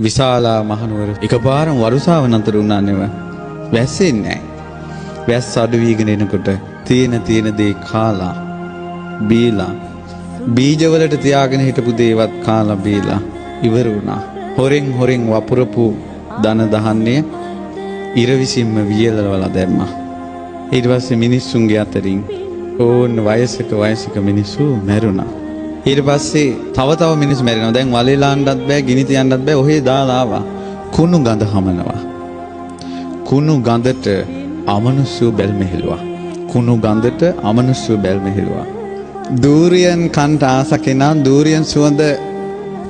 විශාලා මහනුවර එකපාරම වරුසාව නතර වුණා නෙව. වැස්සෙන්නේ නැහැ. වැස්ස අඩු වීගෙන එනකොට තියෙන දේ කාලා බීලා බීජවලට තියාගෙන හිටපු දේවත් කාලා බීලා ඉවර වුණා. හොරෙන් වපුරපු දන දහන්නේ ඉර විසින්ම වියලවලා දැම්මා. ඊට පස්සේ මිනිස්සුන්ගේ අතරින් ඕන වයසක මිනිස්සු මැරුණා. ඊට පස්සේ තව මිනිස්සු මැරෙනවා. දැන් වලේ ලාන්නත් බෑ, ගිනි තියන්නත් බෑ. ඔහේ දාලා ආවා. කුණු ගඳ හමනවා. කුණු ගඳට අමනුෂ්‍ය බැල්මෙහෙලුවා. කුණු ගඳට අමනුෂ්‍ය බැල්මෙහෙලුවා. දූරියන් කන්ට ආස කෙනා දූරියන් සුවඳ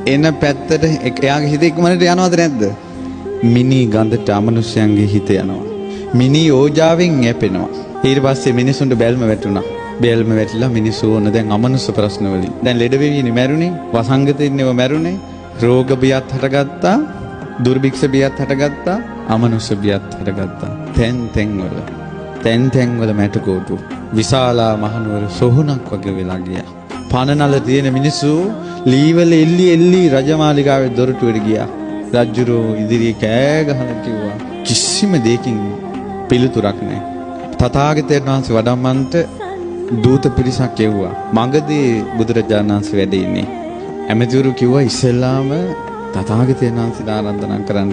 එන පැත්තට එයාගේ හිත ඉක්මනට යනවද නැද්ද? මිනි ගඳට අමනුෂ්‍යයන්ගේ හිත යනවා. මිනි ඕජාවෙන් යැපෙනවා. ඊට පස්සේ මිනිසුන්ට බැල්ම වැටුණා. බැල්ම වැටිලා මිනිස්සු ඕන දැන් අමනුෂ්‍ය ප්‍රශ්න වලින්. දැන් ලෙඩ වෙවිනේ මැරුණේ, වසංගතෙන්නේව මැරුණේ, රෝග බියත් හටගත්තා, දුර්භික්ෂ බියත් හටගත්තා, අමනුෂ්‍ය බියත් හටගත්තා. තැන් වල මැටකෝටු විශාලා මහනුවර සොහුනක් වගේ වෙලා ගියා. පනනල තියෙන මිනිස්සු ලීවල එල්ලි රජමාලිගාවේ දොරටුවට ගියා. රජුරෝ ඉදිරියේ කෑ ගහලා කිව්වා කිසිම දෙයකින් පිළිතුරක් නැහැ. තථාගතයන් වහන්සේ වඩම්මන්ට දූත පිරිසක් එව්වා. මගදී බුදුරජාණන් වහන්සේ වැඩ ඉන්නේ. ඇමතිවරු කිව්වා ඉස්සෙල්ලාම තථාගතයන් වහන්සේට ආරාධනා කරන්න.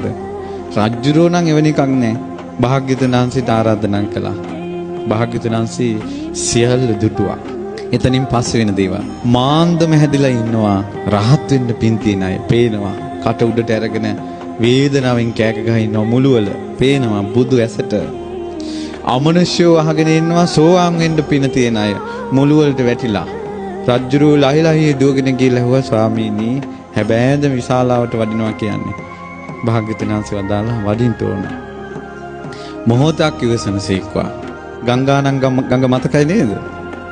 රජුරෝ නම් එවැනි එකක් නැහැ. භාග්‍යවතුන් වහන්සේට ආරාධනා කළා. භාග්‍යවතුන් වහන්සේ සියල්ල දුටුවා. එතනින් පස්සේ වෙන දේවල්. මාන්දම හැදිලා ඉන්නවා. රහත් වෙන්න පින් තියන අය පේනවා. කට උඩට අරගෙන වේදනාවෙන් කෑක ගහ ඉන්නවා මුළුවල. පේනවා බුදු ඇසට. අමනුෂ්‍යව අහගෙන ඉන්නවා සෝවාන් වෙන්න පින තියන අය මුළුවලට වැටිලා. රජ්ජුරුව ලහිලහි දුවගෙන ගිහලා ඇහුවා ස්වාමීනි හැබෑද විශාලාවට වඩිනවා කියන්නේ. භාග්‍යවතුන් වහන්සේ වදාළා වඩින්න ඕන. මොහොතක් ඉවසනසේක්වා. ගංගා මතකයි නේද?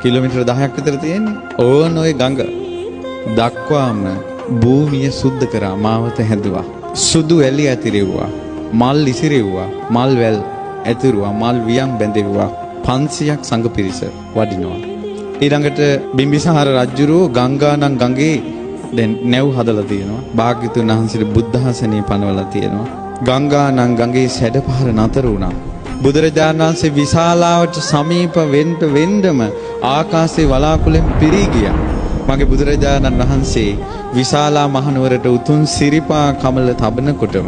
කිලෝමීටර 10ක් විතර තියෙන්නේ. ඕන ඔය ගඟ දක්වාම භූමිය සුද්ධ කරා මාවත හැදුවා. සුදු ඇලි ඇතිරෙව්වා. මල් ඉසිරෙව්වා. මල් වැල් ඇතිරුවා. මල් වියන් බැඳෙව්වා. 500ක් සංඝ පිරිස වඩිනවා. ඊළඟට බිම්බිසාර රජුරෝ ගංගානම් ගඟේ දැන් නැව් හදලා තියෙනවා. භාග්‍යවතුන් වහන්සේට බුද්ධාසනිය පනවලා තියෙනවා. ගංගානම් ගඟේ සැඩපහර නතර වුණා. බුදුරජාණන් වහන්සේ විශාලාවට සමීප වෙන්නම ආකාශයේ වලාකුළෙන් පිරී ගියා. මගේ බුදුරජාණන් වහන්සේ විශාලා මහනුවරට උතුම් සිරිපා කමල තබනකොටම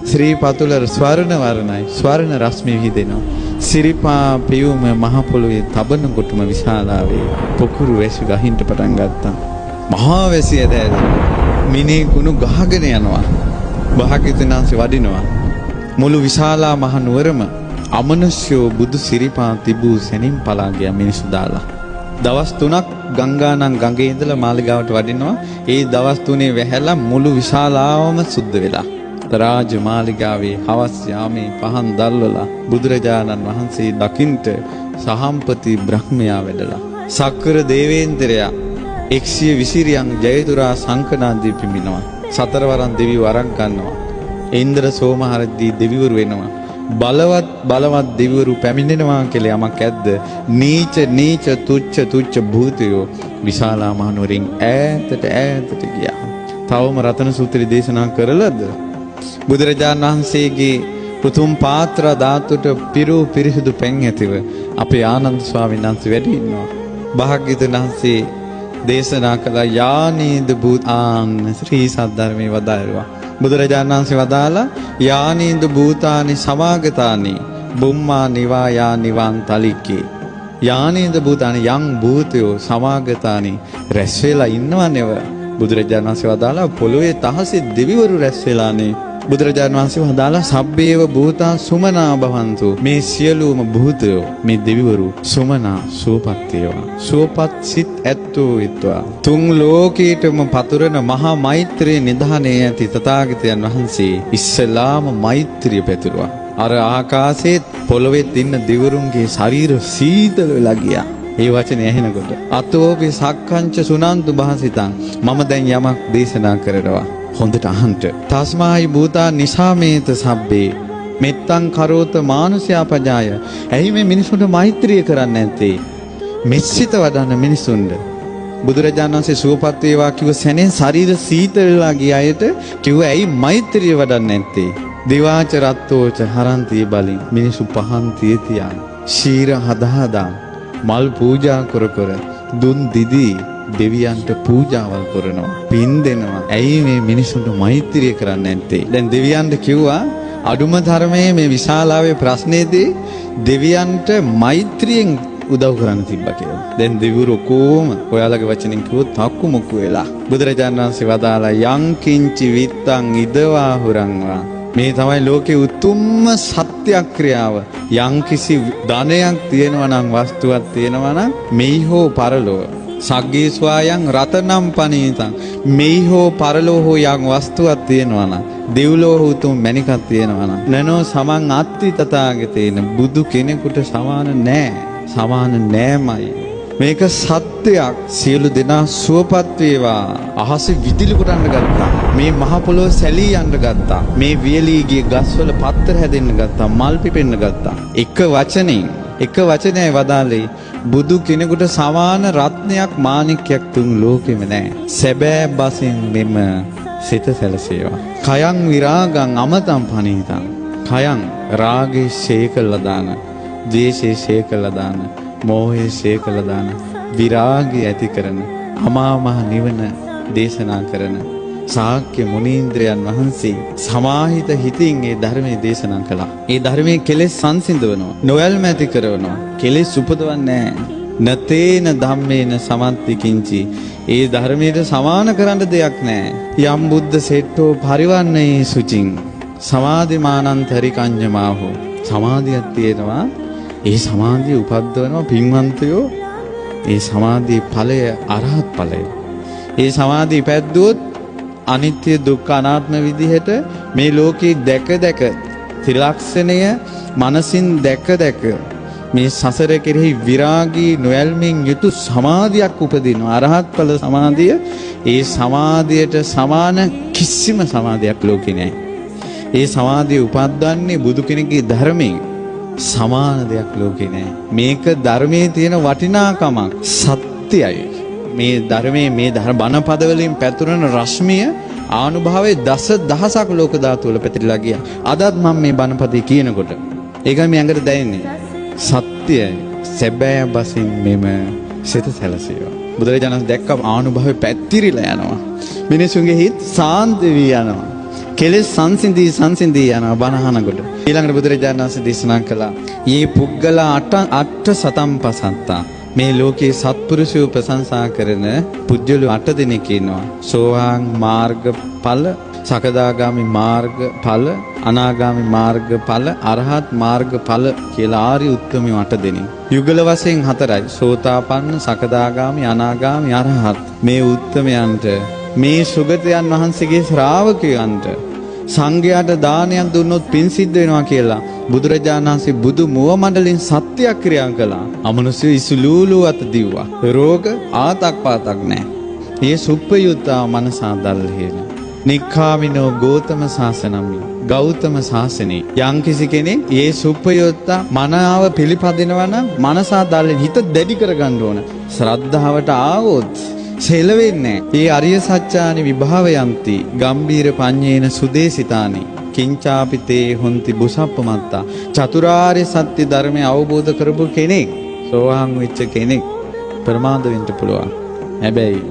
ශ්‍රී පතුල ස්වර්ණ වර්ණයි ස්වර්ණ රශ්මි විහිදෙනවා. සිරිපා පියුම මහ පොළොවේ තබනකොටම විශාලාවේ පොකුරු වැසි ගහින්න පටන් ගත්තා. මහා වැසිය දැද මිනී කුණු ගහගෙන යනවා. භාග්‍යවතුන් වහන්සේ වඩිනවා. මුළු විශාලා මහනුවරම අමනුෂ්‍යෝ බුදු සිරිපා තිබූ සැනින් පලා ගියා මිනිස්සු දාලා. දවස් 3ක් ගංගානම් ගඟේ ඉඳලා මාලිගාවට වඩිනවා. ඒ දවස් 3 වැහැලා මුළු විශාලාවම සුද්ධ වෙලා. රාජ මාලිගාවේ හවස් යාමේ පහන් දැල්වලා බුදුරජාණන් වහන්සේ දකින්ට සහම්පති බ්‍රහ්මයා වැඩලා. සක්‍ර දේවේන්ද්‍රයා 120 ජයතුරා සංකනාදී පිඹිනවා. සතරවරන් දෙවියෝ අරන් ගන්නවා. ඉන්ද්‍ර සෝමහරදී දෙවිවරු වෙනවා. බලවත් දෙවිවරු පැමිණෙනවා කියලා යමක් ඇද්ද? නීච තුච්ච භූතයෝ විශාලා මහනුවරින් ඈතට ගියා. තවම රතන සූත්‍රය දේශනා කරලද? බුදුරජාණන් වහන්සේගේ පුතුම් පාත්‍ර ධාතුට පිරිසිදු පැන් ඇතිව අපේ ආනන්ද ස්වාමීන් වහන්සේ වැඩ ඉන්නවා. භාග්‍යවතුන් වහන්සේ දේශනා කළ යානීද භූතාන් ශ්‍රී සද්ධර්මයේ වදාළා. බුදුරජාණන් වහන්සේ වදාලා යානීද භූතානි සමාගතානි බුම්මා නිවායා නිවන් තලිකේ. යානීද භූතානි යං භූතයෝ සමාගතානි රැස් වෙලා ඉන්නවනේව. බුදුරජාණන් වහන්සේ වදාලා පොළොවේ තහසේ දෙවිවරු රැස් වෙලානේ. බුදුරජාණන් වහන්සේ වදාලා සබ්බේව භූතා සුමනා භවන්තු. මේ සියලුම භූතයෝ මේ දෙවිවරු සුමනා සුවපත් වේවා. සුවපත් සිත් ඇත්තෝ විත්වා. තුන් ලෝකීටම පතුරන මහා මෛත්‍රී නිධානයේ ඇති තථාගතයන් වහන්සේ ඉස්සලාම මෛත්‍රිය පැතුරුවා. අර ආකාශයේ පොළොවේත් ඉන්න දෙවිවරුන්ගේ ශරීර සීතල වෙලා ගියා. ඒ වචනේ ඇහෙනකොට අතෝපි සක්කංච සුනන්තු භාසිතං මම දැන් යමක් දේශනා කරනවා. හොඳට අහන්න. තස්මායි භූතා නිසාමේත සබ්බේ මෙත්තං කරෝත මානුෂයා පජාය. ඇයි මේ මිනිසුන්ට මෛත්‍රිය කරන්නේ නැත්තේ? මෙසිත වඩන මිනිසුන්ට බුදුරජාණන් වහන්සේ සුවපත් වේවා කිව්ව සැනෙන් ශරීර සීතල වෙලා ගිය අයට කිව්ව ඇයි මෛත්‍රිය වඩන්නේ නැත්තේ? දිවාච රත්තෝච හරන්ති බලින් මිනිසු පහන් තියතියන් ශීර හදා මල් පූජා කර කර දුන් දිදී දෙවියන්ට පූජාවල් කරනවා පින් දෙනවා. ඇයි මේ මිනිසුන්ට මෛත්‍රිය කරන්නේ නැත්තේ? දැන් දෙවියන්ට කිව්වා අඩුම ධර්මයේ මේ විශාලාවේ ප්‍රශ්නේදී දෙවියන්ට මෛත්‍රියෙන් උදව් කරන්න තිබ්බා කියලා. දැන් දෙවිවරු කොහොම ඔයාලගේ වචනෙන් කිව්වොත් හක්කු මුක්කු වෙලා. බුදුරජාණන් වහන්සේ වදාලා යං කිංචි විත්තං ඉදවා හුරංවා. මේ තමයි ලෝකේ උතුම්ම සත්‍යක්‍රියාව. යම් කිසි ධනයක් තියෙනවා නම් වස්තුවක් තියෙනවා නම් මෙහි හෝ පරලෝ සග්ගේ ස්වායන් රතනම් පනීතං මෙහි හෝ පරලෝ හෝ යම් වස්තුවක් තියෙනවා නම් දෙව්ලෝ උතුම් මණිකක් තියෙනවා නම් නනෝ සමන් අත්ති තථාගතේන බුදු කෙනෙකුට සමාන නැහැ. සමාන නෑමයි. මේක සත්‍යයක්. සියලු දෙනා සුවපත් වේවා. අහස විදුලි කොටන්න ගත්තා. මේ මහ පොළොව සැලී යන්න ගත්තා. මේ වියලී ගිය ගස්වල පත්තර හැදෙන්න ගත්තා. මල් පිපෙන්න ගත්තා. එක වචනයයි වදාළේ බුදු කෙනෙකුට සමාන රත්නයක් මාණික්කයක් තුන් ලෝකෙම නැහැ. සැබෑ බසින් මෙම සිත සැලසේවා. කයං විරාගං අමතං පනීතං. කයං රාගේ ශේකලා දාන, ද්වේෂේ ශේකලා දාන, මෝහේ ශේකලා දාන, විරාගය ඇති කරන, අමා මහ නිවන දේශනා කරන ශාක්‍ය මුනීන්ද්‍රයන් වහන්සේ සමාහිත හිතින් ඒ ධර්මයේ දේශනා කළා. ඒ ධර්මයේ කෙලෙස් සංසිඳවනවා, නොයල්ම ඇති කරනවා, කෙලෙස් උපදවන්නේ නැහැ. නතේන ධම්මේන සමන්ති කිංචි. ඒ ධර්මයට සමාන කරන්න දෙයක් නැහැ. යම් බුද්ධ සෙට්ටෝ පරිවන්නේ සුචින් සමාධිමානන්තරි කඤ්ඤමාහෝ. සමාධියක් තියෙනවා. ඒ සමාධිය උපද්දවනවා පින්වන්තයෝ. ඒ සමාධියේ ඵලය අරහත් ඵලය. ඒ සමාධිය පැද්දුවොත් අනිත්‍ය දුක්ඛ අනාත්ම විදිහට මේ ලෝකේ දැක ත්‍රිලක්ෂණය මනසින් දැක මේ සසර කෙරෙහි විරාගී නොයල්මින් යුතු සමාධියක් උපදිනවා. අරහත් ඵල සමාධිය. ඒ සමාධියට සමාන කිසිම සමාධියක් ලෝකේ නැහැ. ඒ සමාධිය උපද්දන්නේ බුදු කෙනෙකුගේ ධර්මයෙන්. සමාන දෙයක් ලෝකේ නැහැ. මේක ධර්මයේ තියෙන වටිනාකමක් සත්‍යයි. මේ ධර්මයේ මේ බණ පද වලින් පැතුරන රශ්මිය ආනුභාවයේ දසදහසක් ලෝක ධාතු වල පැතිරලා ගියා. අදත් මම මේ බණ පදේ කියනකොට ඒකයි මේ ඇඟට දැනෙන්නේ. සත්‍යයි. සැබෑ බසින් මෙම සිත සැලසේවා. බුදුරජාණන් දැක්ක ආනුභාවයේ පැතිරිලා යනවා. මිනිසුන්ගේ හිත සාන්ත වී යනවා. කෙලෙස් සංසිඳී යනවා බණහනකොට. ඊළඟට බුදුරජාණන් වහන්සේ දේශනා කළා "යේ පුද්ගල අට සතම්පසත්තා." මේ ලෝකේ සත්පුරුෂයෝ ප්‍රශංසා කරන පුජ්‍යලු 8 දෙනෙක් ඉන්නවා. සෝවාන් මාර්ගඵල, සකදාගාමි මාර්ගඵල, අනාගාමි මාර්ගඵල, අරහත් මාර්ගඵල කියලා ආර්ය උත්තමයෝ 8 දෙනෙක්. යුගල වශයෙන් 4යි. සෝතාපන්න, සකදාගාමි, අනාගාමි, අරහත්. මේ උත්තමයන්ට මේ සුගතයන් වහන්සේගේ ශ්‍රාවකයන්ට සංඝයාට දානයක් දුන්නොත් පින් සිද්ධ වෙනවා කියලා බුදුරජාණන් වහන්සේ බුදු මුව මණ්ඩලෙන් සත්‍යක්‍රියා කළා. අමනුෂ්‍ය ඉසුලූලු අත දිව්වා. රෝග ආතක් පාතක් නැහැ. මේ සුප්පයුත්තා මනසා දල්හේන. නික්ඛාමිනෝ ගෝතම ශාසනම්මි. ගෞතම ශාසනේ යම් කිසි කෙනෙක් මේ සුප්පයුත්තා මනාව පිළිපදිනවා නම් මනසා දල්ලෙන් හිත දැඩි කරගන්න ඕන. ශ්‍රද්ධාවට ආවොත් සෙලවෙන්නේ. ඒ අරිය සත්‍යානි විභාවයන්ති ගම්බීර පඤ්ඤේන සුදේසිතානි කිංචාපිතේ හොන්ති බුසප්පමත්තා. චතුරාර්ය සත්‍ය ධර්මය අවබෝධ කරපු කෙනෙක්, සෝවාන් වෙච්ච කෙනෙක් ප්‍රමාද වෙන්න පුළුවන්. හැබැයි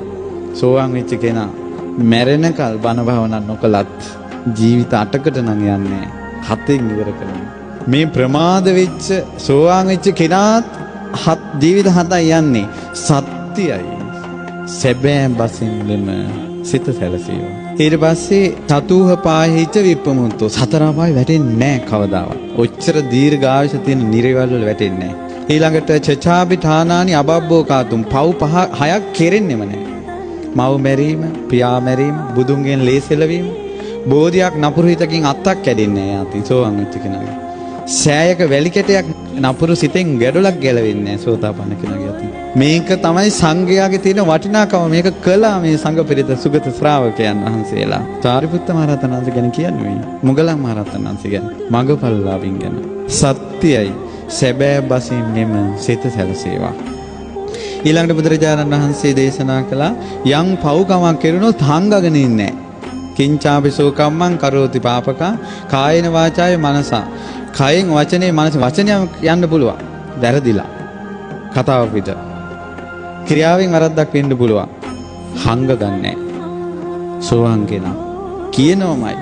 සෝවාන් වෙච්ච කෙනා මැරෙනකල් බණ භාවනා නොකලත් ජීවිත 8කට නම් යන්නේ 7න් ඉවර කරනවා. මේ ප්‍රමාද වෙච්ච සෝවාන් වෙච්ච කෙනාත් ජීවිත 7යි යන්නේ. සත්‍යයි. සැබෑ බසින් මෙම සිත සැලසීම. ඊට පස්සේ චතුහ පාහිච විප්පමුත්තෝ. සතර අපාය වැටෙන්නේ නැහැ කවදාවත්. ඔච්චර දීර්ඝායුෂ තියෙන නිරේවල් වල වැටෙන්නේ නැහැ. ඊළඟට චචාපි ඨානානි අබබ්බෝ කාතුම්. පව් 6ක් කෙරෙන්නෙම නැහැ. මව් මැරීම, පියා මැරීම, බුදුන්ගෙන් ලේසෙලවීම, බෝධියක් නපුරු හිතකින් අත්තක් කැඩෙන්නේ නැහැ. යති සෝවන් වෙච්ච කෙනාගේ. සෑයක වැලි කැටයක් නපුරු සිතෙන් ගැඩොලක් ගැලවෙන්නේ නැහැ සෝතාපන්න කෙනාගේ යති. මේක තමයි සංඝයාගේ තියෙන වටිනාකම. මේක කළා මේ සංඝ පෙරේත සුගත ශ්‍රාවකයන් වහන්සේලා. සාරිපුත්ත මහ රහතන් වහන්සේ ගැන කියන්නේ මොගලන් මහ රහතන් වහන්සේ ගැන, මගපල්ලාවින් ගැන. සත්‍යයි. සැබෑ බසින් මෙම සිත සැලසේවා. ඊළඟට බුදුරජාණන් වහන්සේ දේශනා කළා යම් පව්කමක් කෙරුණොත් හංගගෙන ඉන්නේ නැහැ. කිංචාපිසෝ කම්මං කරෝති පාපකා කායේන වාචාය මනසා. කයෙන් වචනේ මනස වචනය යන්න පුළුවන්. වැරදිලා. කතාව පිට. ක්‍රියාවෙන් වරද්දක් වෙන්න පුළුවන්. හංග ගන්නෑ. සෝවාන් කෙනා කියනවමයි.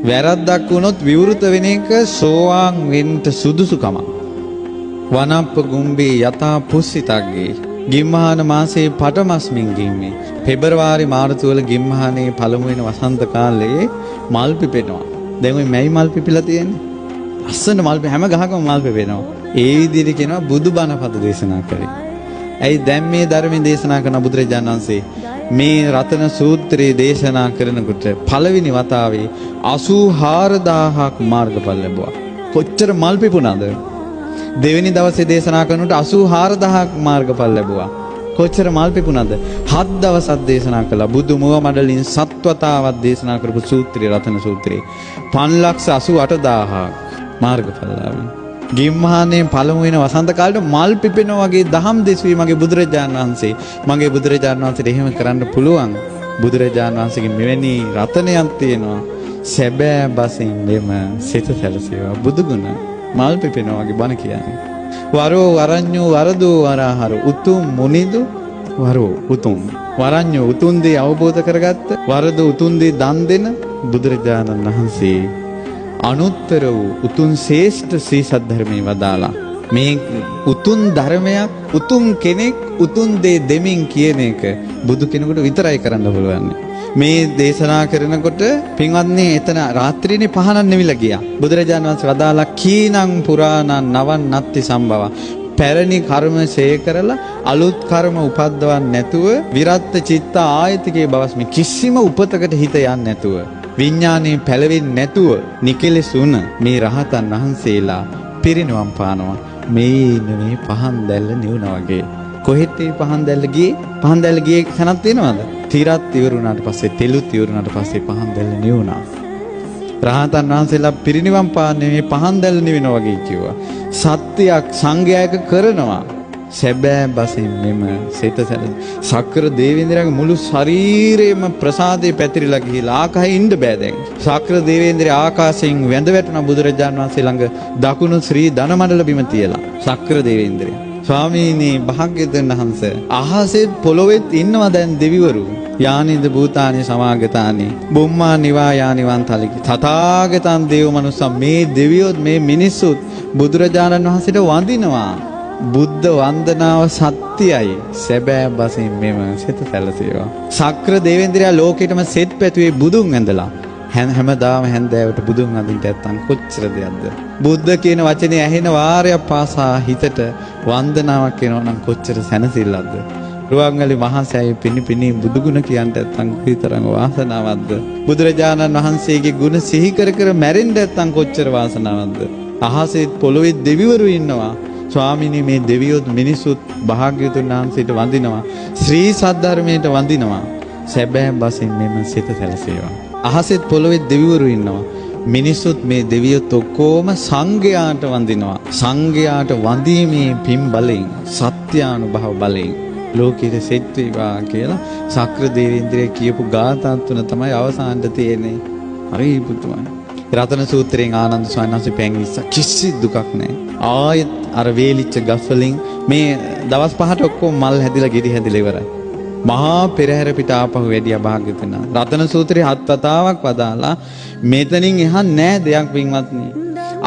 වැරද්දක් වුණොත් විවෘත වෙන එක සෝවාන් වෙන්න සුදුසුකම. වනප්ප ගුම්බේ යතා පුස්සිතග්ගේ ගිම්හාන මාසයේ පටමස්මින් ගිම්මේ පෙබරවාරි මාර්තු වල ගිම්හානේ පළමු වෙන වසන්ත කාලේ මල් පිපෙනවා. දැන් ওই මැයි මල් පිපිලා තියෙන්නේ. අස්සන මල් හැම ගහකම මල් පිපෙනවා. ඒ විදිහට කියනවා බුදුබණ පද දේශනා කරේ. ඇයි දැන් මේ ධර්මයේ දේශනා කරන බුදුරජාණන් වහන්සේ මේ රතන සූත්‍රයේ දේශනා කරනකොට පළවෙනි වතාවේ 84000ක් මාර්ගඵල ලැබුවා. කොච්චර මල් පිපුණාද? දෙවෙනි දවසේ දේශනා කරනකොට 84000ක් මාර්ගඵල ලැබුවා. කොච්චර මල් පිපුණාද? 7 දවසක් දේශනා කළා. බුදු මුව මඩලින් සත්වතාවක් දේශනා කරපු සූත්‍රය රතන සූත්‍රය. 588000ක් මාර්ගඵල ලැබුවා. ගිම්හානේ පළමු වෙන වසන්ත කාලේට මල් පිපෙනවා වගේ දහම් දෙසුවේ මගේ බුදුරජාණන් වහන්සේ. මගේ බුදුරජාණන් වහන්සේට එහෙම කරන්න පුළුවන්. බුදුරජාණන් වහන්සේගේ මෙවැනි රතනයක් තියෙනවා. සැබෑ බසින් මෙම සිත සැලසේවා. බුදුගුණ මල් පිපෙනවා වගේ බණ කියන්නේ. වරෝ වරඤ්ඤෝ වරදෝ වරහර උතුම් මුනිදු වරෝ උතුම් වරඤ්ඤෝ උතුම් දේ අවබෝධ කරගත්ත වරදෝ උතුම් දේ දන් දෙන බුදුරජාණන් වහන්සේ අනුත්තර වූ උතුම් ශ්‍රේෂ්ඨ ශ්‍රී සද්ධර්මයේ වදාලා මේ උතුම් ධර්මයක් උතුම් කෙනෙක් උතුම් දේ දෙමින් කියන එක බුදු කෙනෙකුට විතරයි කරන්න පුළුවන්. මේ දේශනා කරනකොට පින්වත්නි එතන රාත්‍රියේ පහනක් නෙවිලා ගියා. බුදුරජාණන් වහන්සේ වදාලා කීනං පුරාණං නවන් නත්ති සම්භව. පැරණි කර්ම ශේ කරලා අලුත් කර්ම උපද්දවන්න නැතුව විරත් චිත්ත ආයතිකේ බවස් මේ කිසිම උපතකට හිත යන්නේ නැතුව විඥානේ පැලවෙන්නේ නැතුව නිකලෙසුන මේ රහතන් වහන්සේලා පිරිනවම් පානවා. මේ පහන් දැල්ල නිවුනා වගේ. කොහෙට මේ පහන් දැල්ල ගියේ? පහන් දැල්ල ගියේ තැනක් තියෙනවද? තිරත් ඉවරුණාට පස්සේ තෙලුත් ඉවරුණාට පස්සේ පහන් දැල්ල නිවුණා. රහතන් වහන්සේලා පිරිනිවන් පාන්නේ මේ පහන් දැල්ල නිවෙනවා වගේ කිව්වා. සත්‍යයක් සංඝයායක කරනවා. සැබෑ බසින් මෙම සිත සක්‍ර දේවේන්ද්‍රයාගේ මුළු ශරීරයම ප්‍රසාදේ පැතිරිලා ගිහිලා ආකාශයේ ඉන්න බෑ දැන්. සක්‍ර දේවේන්ද්‍රයා ආකාශයෙන් වැඳ වැටුණා බුදුරජාණන් වහන්සේ ළඟ දකුණු ශ්‍රී ධනමණ්ඩල බිම තියලා. සක්‍ර දේවේන්ද්‍රයා ස්වාමීනි භාග්‍යවතුන් වහන්සේ අහසෙත් පොළොවෙත් ඉන්නවා දැන් දෙවිවරු. යානිද භූතානි සමාගතානි බුම්මා නිවා යානිවන්තලි තථාගතං දේව මනුස්සම් මේ දෙවියොත් මේ මිනිස්සුත් බුදුරජාණන් වහන්සේට වඳිනවා. බුද්ධ වන්දනාව සත්‍යයි. සැබෑ බසින් මෙම සිත සැලසේවා. සක්‍ර දේවේන්ද්‍රයා ලෝකෙටම සෙත් පැතුවේ බුදුන් ඇඳලා. හැමදාම හැන්දෑවට බුදුන් අඳින්න නැත්තම් කොච්චර දෙයක්ද? බුද්ධ කියන වචනේ ඇහෙන වාරයක් පාසා හිතට වන්දනාවක් එනවා නම් කොච්චර සැනසෙල්ලක්ද? රුවන්වැලි මහා සෑයේ පිණි බුදුගුණ කියන්න නැත්තම් කොයිතරම් වාසනාවක්ද? බුදුරජාණන් වහන්සේගේ ගුණ සිහි කර කර මැරෙන්න නැත්තම් කොච්චර වාසනාවක්ද? අහසෙත් පොළොවේ දෙවිවරු ඉන්නවා. ස්වාමිනී මේ දෙවියොත් මිනිසුත් භාග්‍යවතුන් වහන්සේට වඳිනවා. ශ්‍රී සද්ධර්මයට වඳිනවා. සැබෑ බසින් මෙම සිත සැලසේවා. අහසෙත් පොළොවේ දෙවිවරු ඉන්නවා. මිනිසුත් මේ දෙවියොත් ඔක්කොම සංඝයාට වඳිනවා. සංඝයාට වඳීමේ පින් බලෙන් සත්‍යානුභව බලෙන් ලෝකෙට සෙත් වේවා කියලා සක්‍ර දේවේන්ද්‍රය කියපු ගාථා තුන තමයි අවසානට තියෙන්නේ. හරි පුතුමනි. රතන සූත්‍රයෙන් ආනන්ද ස්වාමීන් වහන්සේ පැංගිස්ස කිසි දුකක් නැහැ. ආයෙත් අර වේලිච්ච ගස් වලින් මේ දවස් 5ට ඔක්කොම මල් හැදිලා ගෙඩි හැදිලා ඉවරයි. මහා පෙරහැර පිට ආපහු වැඩියා භාග්‍යවතුන්. රතන සූත්‍රයේ 7 වතාවක් වදාලා මෙතනින් එහා නෑ දෙයක් පින්වත්නි.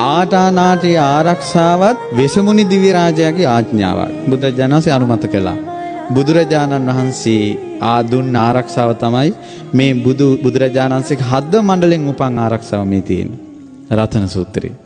ආටානාටි ආරක්ෂාවත් වෙසමුනි දිව්‍ය රාජයාගේ ආඥාවක් බුදුජානසී අනුමත කළා. බුදුරජාණන් වහන්සේ දුන්න ආරක්ෂාව තමයි මේ බුදුරජාණන් වහන්සේගේ හද මණ්ඩලෙන් උපන් ආරක්ෂාව මේ තියෙන්නේ. රතන සූත්‍රයේ